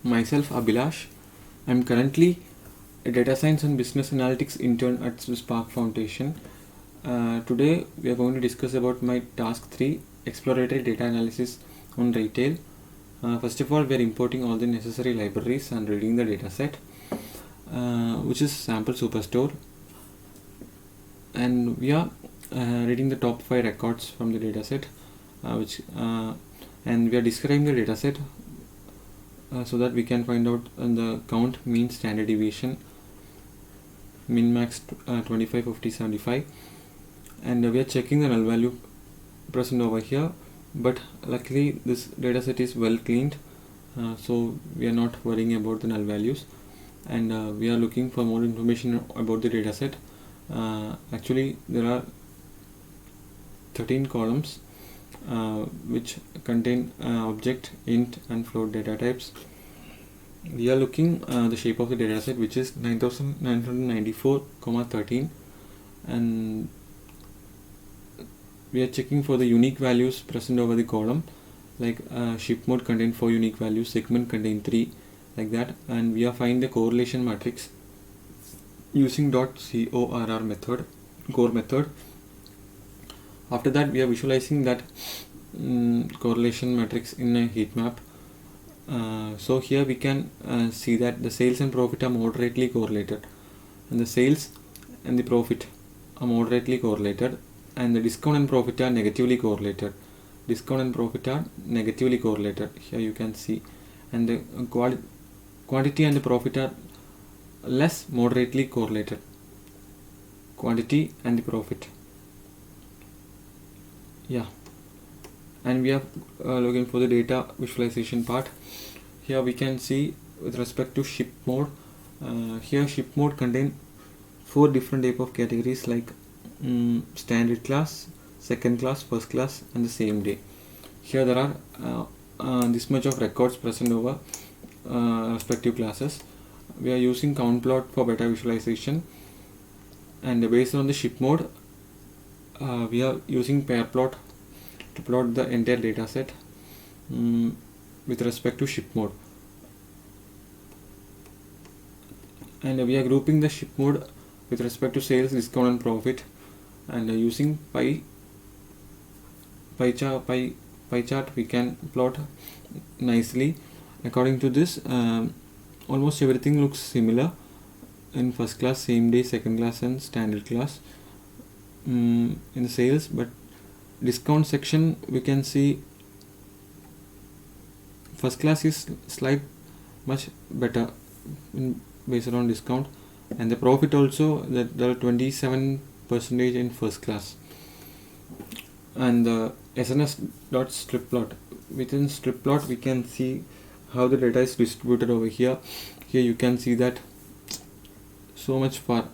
Myself Abhilash. I'm currently a data science and business analytics intern at Spark Foundation. Today we are going to discuss about my task 3, exploratory data analysis on retail. First of all, we are importing all the necessary libraries and reading the dataset, which is sample superstore, and we are reading the top 5 records from the dataset, and we are describing the dataset so that we can find out the count, mean, standard deviation, min, max, 25, 50, 75, and we are checking the null value present over here. But luckily this dataset is well cleaned, so we are not worrying about the null values, and we are looking for more information about the dataset. Actually there are 13 columns which contain object, int and float data types. We are looking the shape of the dataset, which is 9994, 13, and we are checking for the unique values present over the column, like ship mode contain 4 unique values, segment contain 3, like that, and we are finding the correlation matrix using .corr method, core method. After that we are visualizing that correlation matrix in a heat map. So here we can see that the sales and profit are moderately correlated, and the sales and the profit are moderately correlated, and the discount and profit are negatively correlated. Discount and profit are negatively correlated, here you can see, and the quantity and the profit are less moderately correlated. Quantity and the profit, yeah. And we are looking for the data visualization part. Here we can see with respect to ship mode, here ship mode contain 4 different type of categories, like standard class, second class, first class and the same day. Here there are this much of records present over respective classes. We are using count plot for better visualization, and based on the ship mode we are using pair plot to plot the entire data set with respect to ship mode, and we are grouping the ship mode with respect to sales, discount and profit, and using pie chart we can plot nicely. According to this, almost everything looks similar in first class, same day, second class and standard class in the sales, but discount section we can see first class is much better based on discount, and the profit also, that there are 27% in first class. And the SNS.strip plot, within strip plot we can see how the data is distributed over here. Here you can see that so much far,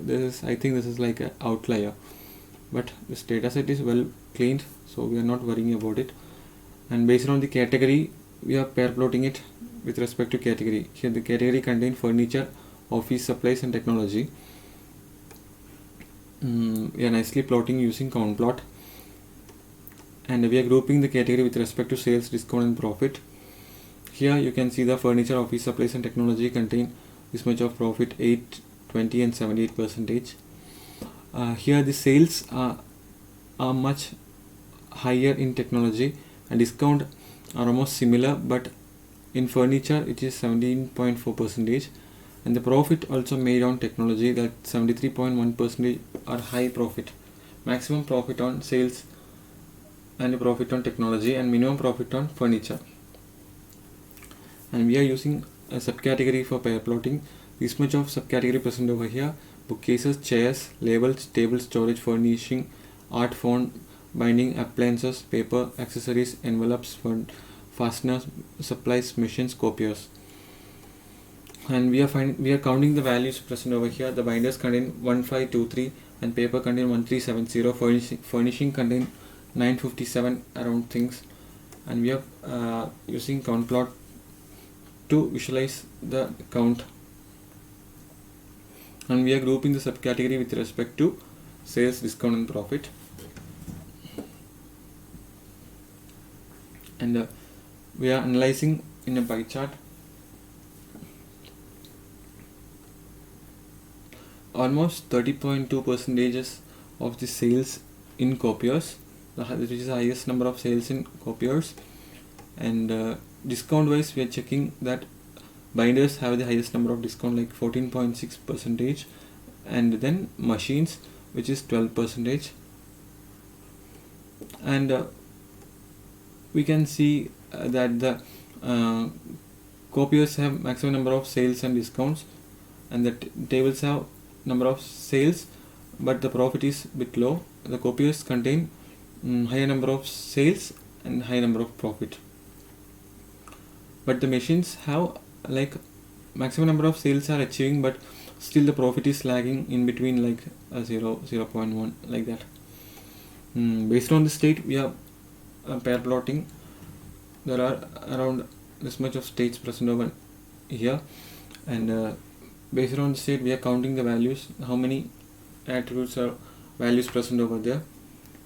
I think this is like an outlier, but this dataset is well cleaned, so we are not worrying about it. And based on the category, we are pair plotting it with respect to category. Here the category contains furniture, office supplies and technology. We are nicely plotting using count plot, and we are grouping the category with respect to sales, discount and profit. Here you can see the furniture, office supplies and technology contain this much of profit, 8, 20 and 78%. Here the sales are much higher in technology, and discount are almost similar, but in furniture it is 17.4%, and the profit also made on technology, that 73.1% are high profit, maximum profit on sales and profit on technology, and minimum profit on furniture. And we are using a subcategory for pair plotting. This much of subcategory present over here: bookcases, chairs, labels, table, storage, furnishing, art, font, binding, appliances, paper, accessories, envelopes, fasteners, supplies, machines, copiers. And we are counting the values present over here. The binders contain 1523 and paper contain 1370. Furnishing contain 957 around things, and we are using count plot to visualize the count, and we are grouping the subcategory with respect to sales, discount and profit. And we are analyzing in a pie chart almost 30.2 percentages of the sales in copiers, which is the highest number of sales in copiers. And discount wise, we are checking that binders have the highest number of discount, like 14.6 percentage, and then machines, which is 12 percentage. And we can see that the copiers have maximum number of sales and discounts, and the tables have number of sales, but the profit is bit low. The copiers contain higher number of sales and higher number of profit, but the machines have like maximum number of sales are achieving, but still the profit is lagging in between, like 0.1, like that. Based on the state, we are pair plotting. There are around this much of states present over here, and based on the state, we are counting the values, how many attributes or values present over there.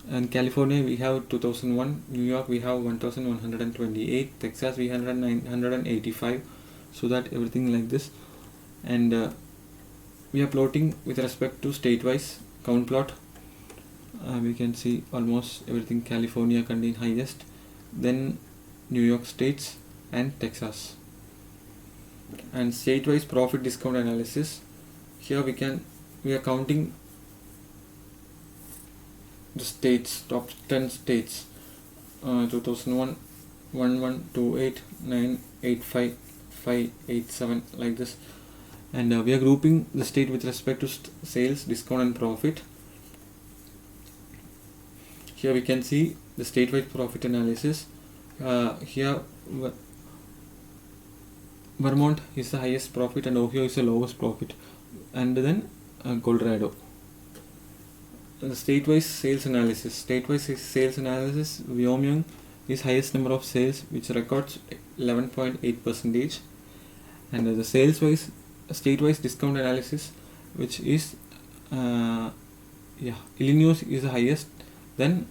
And California, we have 2001, New York, we have 1128, Texas, we have 985, so that everything like this. And we are plotting with respect to state-wise count plot. We can see almost everything. California contain highest, then New York states and Texas. And state-wise profit discount analysis. Here we are counting the states, top 10 states. 2001, 1128, 985, 587, like this. And we are grouping the state with respect to sales, discount and profit. Here we can see the state-wide profit analysis. Here Vermont is the highest profit and Ohio is the lowest profit, and then Colorado. The state-wise sales analysis. Wyoming is highest number of sales, which records 11.8 percentage, and the sales-wise state-wise discount analysis, which is Illinois is the highest, then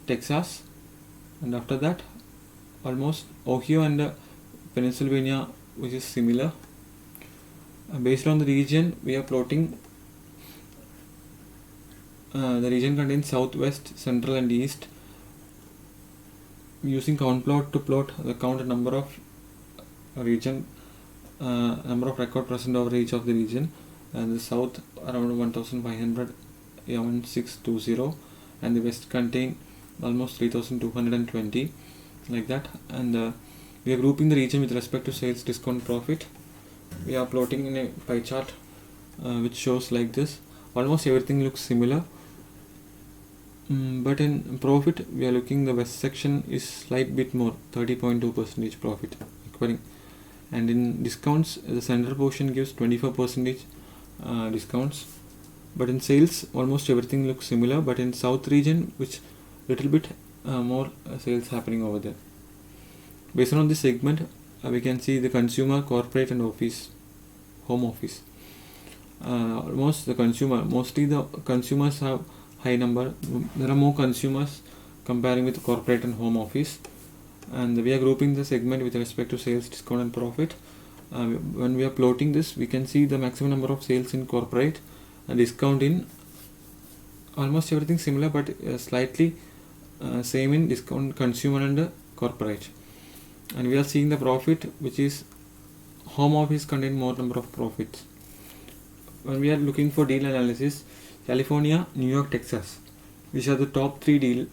Texas, and after that almost Ohio and Pennsylvania, which is similar. Based on the region, we are plotting. The region contains southwest, central and east. Using count plot to plot the count number of region, number of record present over each of the region. And the south around 1500, 1620, and the west contain almost 3220, like that. And we are grouping the region with respect to sales, discount, profit. We are plotting in a pie chart which shows like this. Almost everything looks similar, but in profit we are looking, the west section is slight bit more, 30.2 percentage profit equaling. And in discounts, the center portion gives 24 percentage discounts, but in sales almost everything looks similar, but in south region, which little bit more sales happening over there. Based on this segment, we can see the consumer, corporate and office, home office. Mostly the consumers have high number. There are more consumers comparing with corporate and home office, and we are grouping the segment with respect to sales, discount and profit. When we are plotting this, we can see the maximum number of sales in corporate and discount in almost everything similar, but slightly same in discount, consumer and corporate. And we are seeing the profit, which is home office contain more number of profits. When we are looking for deal analysis, California, New York, Texas, which are the top 3 deal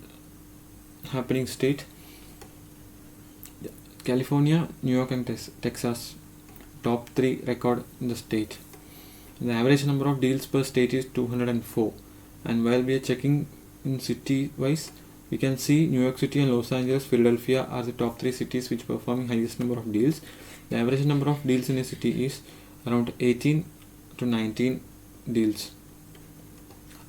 happening state. California, New York and Texas, top 3 record in the state. The average number of deals per state is 204. And while we are checking in city wise, we can see New York City and Los Angeles, Philadelphia are the top 3 cities which performing highest number of deals. The average number of deals in a city is around 18 to 19 deals.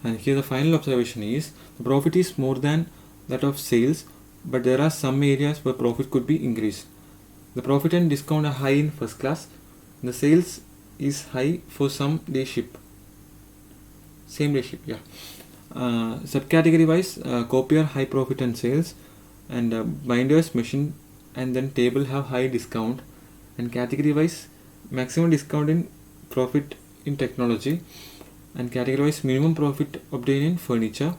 And here the final observation is, the profit is more than that of sales, but there are some areas where profit could be increased. The profit and discount are high in first class. The sales is high for some day ship. Same day ship, yeah. Subcategory wise, copier high profit and sales, and binders, machine and then table have high discount, and category wise maximum discount in profit in technology, And category wise, minimum profit obtained in furniture.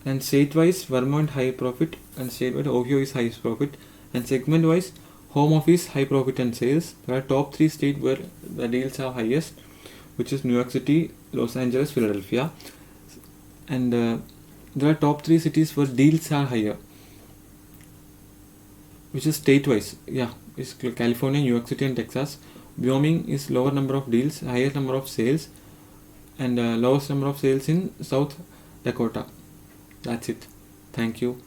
And state wise, Vermont high profit, and state wise Ohio is highest profit. And segment wise, home office high profit and sales. There are top 3 states where the deals are highest, which is New York City, Los Angeles, Philadelphia. And there are top 3 cities where deals are higher, which is state wise. Yeah, it's California, New York City, and Texas. Wyoming is lower number of deals, highest number of sales, and lowest number of sales in South Dakota. That's it. Thank you.